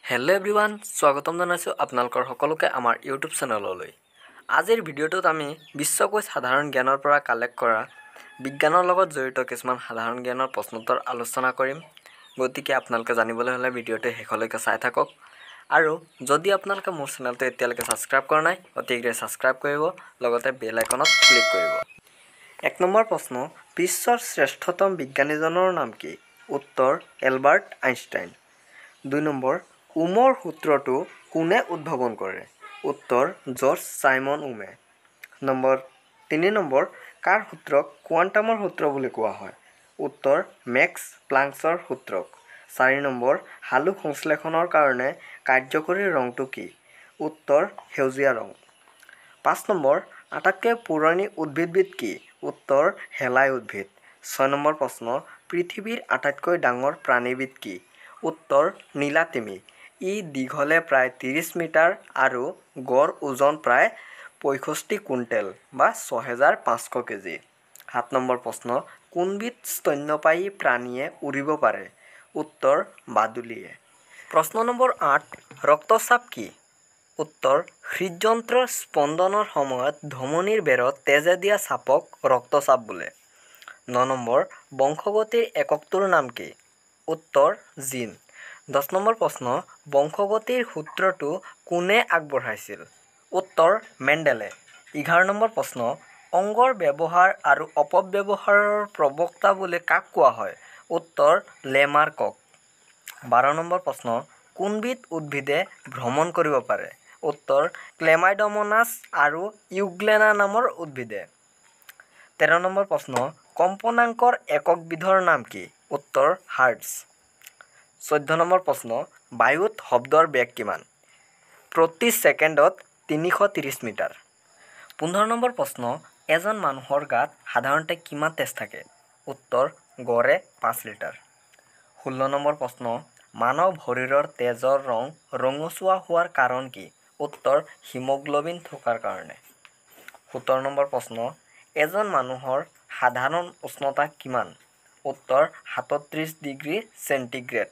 Hello' everyone, স্বাগতম জনাইছোঁ আপোনালোকৰ সকলোকে আমাৰ ইউটিউব চেনেললৈ। আজিৰ ভিডিঅ'টোত আমি বিশ্বকোষ সাধাৰণ জ্ঞানৰ পৰা কালেক্ট কৰা বিজ্ঞানৰ লগত জড়িত কিছুমান সাধাৰণ জ্ঞানৰ প্ৰশ্নোত্তৰ আলোচনা কৰিম। গতিকে আপোনালোকে জানিবলৈ হ'লে ভিডিঅ'টো শেষলৈকে চাই থাকক। আৰু যদি আপোনালোকে মোৰ চেনেলটো এতিয়ালৈকে ছাবস্ক্ৰাইব কৰা নাই, অতি শীঘ্ৰে ছাবস্ক্ৰাইব কৰিব, লগতে বেল আইকনত ক্লিক কৰিব। 1 নম্বৰ প্ৰশ্ন, বিশ্বৰ শ্ৰেষ্ঠতম বিজ্ঞানীজনৰ নাম কি? উত্তৰ এলবাৰ্ট আইনষ্টাইন। 2 নম্বৰ, ওমৰ সূত্ৰটো কোনে উদ্ভাৱন কৰে? উত্তৰ জৰ্জ চাইমন ওমে। 3 নম্বৰ, কাৰ সূত্ৰক কোৱাণ্টামৰ সূত্ৰ বুলি কোৱা হয়? উত্তৰ মেক্স প্লাংকৰ সূত্ৰক। 4 নম্বৰ, সালোক সংশ্লেষণৰ কাৰণে কাৰ্যকৰী ৰংটো কি? উত্তৰ সেউজীয়া ৰং। 5 নম্বৰ, আটাইতকৈ পুৰণি উদ্ভিদবিধ কি? উত্তৰ শেলাই উদ্ভিদ। 6 নম্বৰ প্ৰশ্ন, পৃথিৱীৰ আটাইতকৈ ডাঙৰ প্ৰাণীবিধ কি? উত্তৰ নীলাতিমি। ই দীঘলে প্ৰায় 30 মিটাৰ আৰু গড় ওজন প্ৰায় 65 কুইণ্টেল বা 6500 কেজি। 7 নম্বৰ প্ৰশ্ন, কোনবিধ স্তন্যপায়ী প্ৰাণীয়ে উৰিব পাৰে? উত্তৰ বাদুলিয়ে। প্ৰশ্ন নম্বৰ 8, ৰক্তচাপ কি? উত্তৰ হৃদযন্ত্ৰৰ স্পন্দনৰ সময়ত ধমনীৰ বেৰত তেজে দিয়া চাপক ৰক্তচাপ বোলে। 9 নম্বৰ, বংশগতিৰ এককটোৰ নাম কি? উত্তৰ জিন। 10 নম্বৰ প্ৰশ্ন, বংশগতিৰ সূত্ৰটো কোনে আগবঢ়াইছিল? উত্তৰ মেণ্ডেলে। 11 নম্বৰ প্ৰশ্ন, অংগৰ ব্যৱহাৰ আৰু অপব্যৱহাৰৰ প্ৰবক্তা বুলি কাক কোৱা হয়? উত্তৰ লেমাৰ্কক। 12 নম্বৰ প্ৰশ্ন, কোনবিধ উদ্ভিদে ভ্ৰমণ কৰিব পাৰে? উত্তৰ ক্লেমাইডমনাছ আৰু ইউগ্লেনা নামৰ উদ্ভিদে। 13 নম্বৰ প্ৰশ্ন, কম্পনাঙ্কৰ এককবিধৰ নাম কি? উত্তৰ হাৰ্টজ। 14 নম্বৰ প্ৰশ্ন, বায়ুত শব্দৰ বেগ কিমান? প্ৰতি ছেকেণ্ডত 330 মিটাৰ। 15 নম্বৰ প্ৰশ্ন, এজন মানুহৰ গাত সাধাৰণতে কিমান তেজ থাকে? উত্তৰ গড়ে 5 লিটাৰ। 16 নম্বৰ প্ৰশ্ন, মানৱ শৰীৰৰ তেজৰ ৰং ৰঙচুৱা হোৱাৰ কাৰণ কি? উত্তৰ হিমোগ্লবিন থকাৰ কাৰণে। 17 নম্বৰ প্ৰশ্ন, এজন মানুহৰ সাধাৰণ উষ্ণতা কিমান? উত্তৰ 37 ডিগ্ৰী চেণ্টিগ্ৰেড।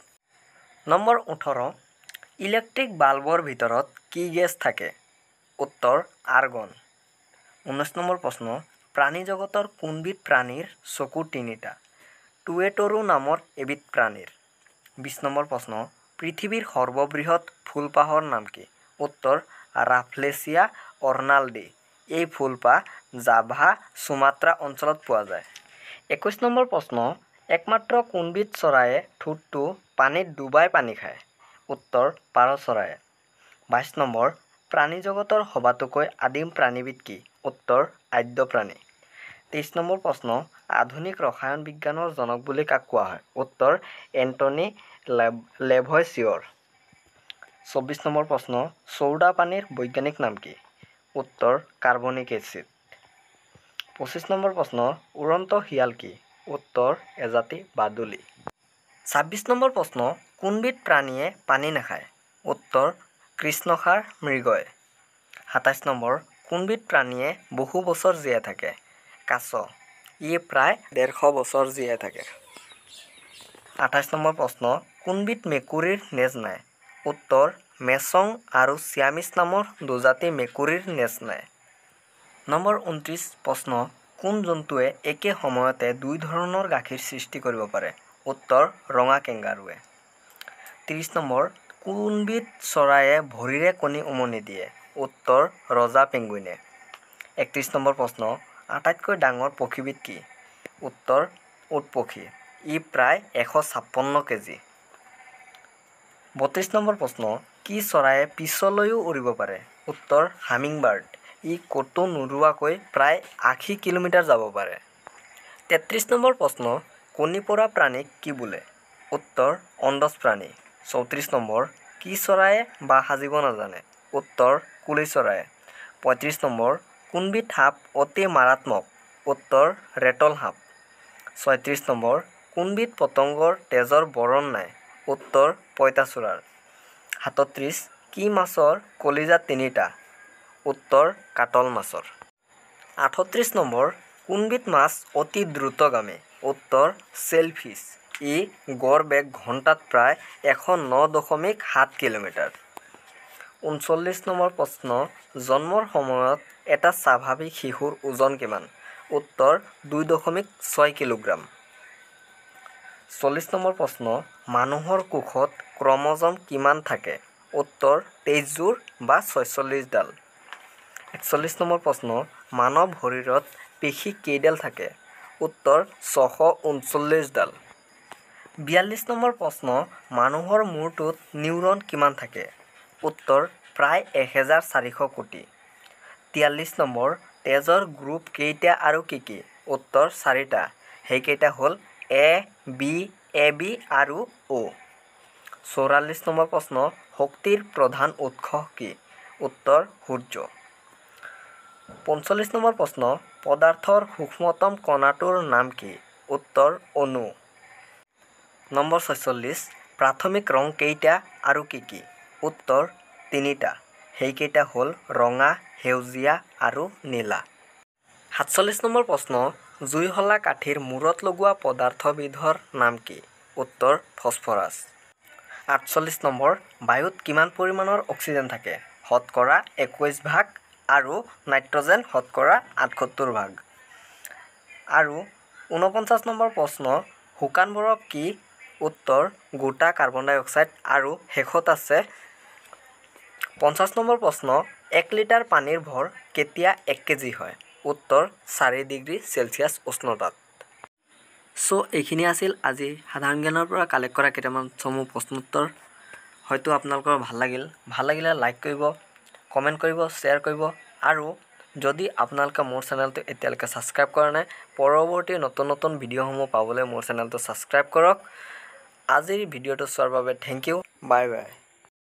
নম্বৰ 18, ইলেক্ট্ৰিক বাল্বৰ ভিতৰত কি গেছ থাকে? উত্তৰ আৰ্গন। 19 নম্বৰ প্ৰশ্ন, প্ৰাণী জগতৰ কোনবিধ প্ৰাণীৰ চকু 3টা? টুৱেটৰু নামৰ এবিধ প্ৰাণীৰ। 20 নম্বৰ প্ৰশ্ন, পৃথিৱীৰ সৰ্ববৃহৎ ফুলপাহৰ নাম কি? উত্তৰ ৰাফলেচিয়া অৰ্নাল্ডি। এই ফুলপাহ জাভা, সুমাত্ৰা অঞ্চলত পোৱা যায়। 21 নম্বৰ প্ৰশ্ন, একমাত্ৰ কোনবিধ চৰাইয়ে ঠোঁটটো পানীত ডুবাই পানী খায়? উত্তৰ পাৰ চৰাইয়ে। 22 নম্বৰ, প্ৰাণী জগতৰ সবাতোকৈ আদিম প্ৰাণীবিধ কি? উত্তৰ আদ্য প্ৰাণী। 23 নম্বৰ প্ৰশ্ন, আধুনিক ৰসায়ন বিজ্ঞানৰ জনক বুলি কাক কোৱা হয়? উত্তৰ এণ্টনি লেভয়ছিয়ৰ। 24 নম্বৰ প্ৰশ্ন, চৌদা পানীৰ বৈজ্ঞানিক নাম কি? উত্তৰ কাৰ্বনিক এচিড। 25 নম্বৰ প্ৰশ্ন, উড়ন্ত শিয়াল কি? উত্তৰ এজাতি বাদুলি। 26 নম্বৰ প্ৰশ্ন, কোনবিধ প্ৰাণীয়ে পানী নাখায়? উত্তৰ কৃষ্ণসাৰ মৃগই। 27 নম্বৰ, কোনবিধ প্ৰাণীয়ে বহু বছৰ জীয়াই থাকে? কাছ। ই প্ৰায় 150 বছৰ জীয়াই থাকে। 28 নম্বৰ প্ৰশ্ন, কোনবিধ মেকুৰীৰ নেজ নাই? উত্তৰ মেচং আৰু চিয়ামিচ নামৰ দুজাতি মেকুৰীৰ নেজ নাই। নম্বৰ 29 প্ৰশ্ন, কোন জন্তুৱে একে সময়তে 2 ধৰণৰ গাখীৰ সৃষ্টি কৰিব পাৰে? উত্তৰ ৰঙা কেংগাৰুৱে। 30 নম্বৰ, কোনবিধ চৰাইয়ে ভৰিৰে কণী উমনি দিয়ে? উত্তৰ ৰজা পেঙ্গুইনে। 31 নম্বৰ প্ৰশ্ন, আটাইতকৈ ডাঙৰ পক্ষীবিধ কি? উত্তৰ উট পক্ষী। ই প্ৰায় 156 কেজি। 32 নম্বৰ প্ৰশ্ন, কি চৰাইয়ে পিছলৈও উৰিব পাৰে? উত্তৰ হামিংবাৰ্ড। ই ক'তো নোৰোৱাকৈ প্ৰায় 80 কিলোমিটাৰ যাব পাৰে। 33 নম্বৰ প্ৰশ্ন, কণী পৰা প্ৰাণীক কি বোলে? উত্তৰ অণ্ডজ প্ৰাণী। 34 নম্বৰ, কি চৰাইয়ে বাহ সাজিব নাজানে? উত্তৰ কুলি চৰাইয়ে। 35 নম্বৰ, কোনবিধ সাপ অতি মাৰাত্মক? উত্তৰ ৰেটল সাপ। 36 নম্বৰ, কোনবিধ পতংগৰ তেজৰ বৰণ নাই? উত্তৰ পঁইতাচোৰাৰ। 37, কি মাছৰ কলিজা 3টা? উত্তৰ কাটল মাছৰ। 38 নম্বৰ, কোনবিধ মাছ অতি দ্ৰুতগামী? উত্তৰ চেলফিছ। ই গড় বেগ ঘণ্টাত প্ৰায় 109.7 কিলোমিটাৰ। 39 নম্বৰ প্ৰশ্ন, জন্মৰ সময়ত এটা স্বাভাৱিক শিশুৰ ওজন কিমান? উত্তৰ 2.6 কিলোগ্ৰাম। 40 নম্বৰ প্ৰশ্ন, মানুহৰ কোষত ক্ৰম'জম কিমান থাকে? উত্তৰ 23 যোৰ বা 46 ডাল। 41 নম্বৰ প্ৰশ্ন, মানৱ শৰীৰত পেশী কেইডাল থাকে? উত্তৰ 639 ডাল। 42 নম্বৰ প্ৰশ্ন, মানুহৰ মূৰটোত নিউৰন কিমান থাকে? উত্তৰ প্ৰায় 1400 কোটি। 43 নম্বৰ, তেজৰ গ্ৰুপ কেইটা আৰু কি কি? উত্তৰ 4টা। সেইকেইটা হ'ল A, B, AB আৰু O। 44 নম্বৰ প্ৰশ্ন, শক্তিৰ প্ৰধান উৎস কি? উত্তৰ সূৰ্য। 45 নম্বৰ প্ৰশ্ন, পদাৰ্থৰ সূক্ষ্মতম কণাটোৰ নাম কি? উত্তৰ অণু। নম্বৰ 46, প্ৰাথমিক ৰং কেইটা আৰু কি কি? উত্তৰ 3টা। সেইকেইটা হ'ল ৰঙা, সেউজীয়া আৰু নীলা। 47 নম্বৰ প্ৰশ্ন, জুইশলা কাঠিৰ মূৰত লগোৱা পদাৰ্থবিধৰ নাম কি? উত্তৰ ফছফৰাছ। 48 নম্বৰ, বায়ুত কিমান পৰিমাণৰ অক্সিজেন থাকে? শতকৰা 21% আৰু নাইট্ৰজেন শতকৰা 78%। আৰু 49 নম্বৰ প্ৰশ্ন, শুকান বৰফ কি? উত্তৰ গোটা কাৰ্বন ডাই অক্সাইড। আৰু শেষত আছে 50 নম্বৰ প্ৰশ্ন, 1 লিটাৰ পানীৰ ভৰ কেতিয়া 1 কেজি হয়? উত্তৰ 4 ডিগ্ৰী চেলছিয়াছ উষ্ণতাত। এইখিনি আছিল আজি সাধাৰণ জ্ঞানৰ পৰা কালেক্ট কৰা কেইটামান চমু প্ৰশ্নোত্তৰ। হয়তো আপোনালোকৰ ভাল লাগিলে লাইক কৰিব, কমেণ্ট কৰিব, শ্বেয়াৰ কৰিব। আৰু যদি আপোনালোকে মোৰ চেনেলটো এতিয়ালৈকে ছাবস্ক্ৰাইব কৰা নাই, পৰৱৰ্তী নতুন ভিডিঅ'সমূহ পাবলৈ মোৰ চেনেলটো ছাবস্ক্ৰাইব কৰক। আজিৰ ভিডিঅ'টো চোৱাৰ বাবে থেংক ইউ, বাই বাই।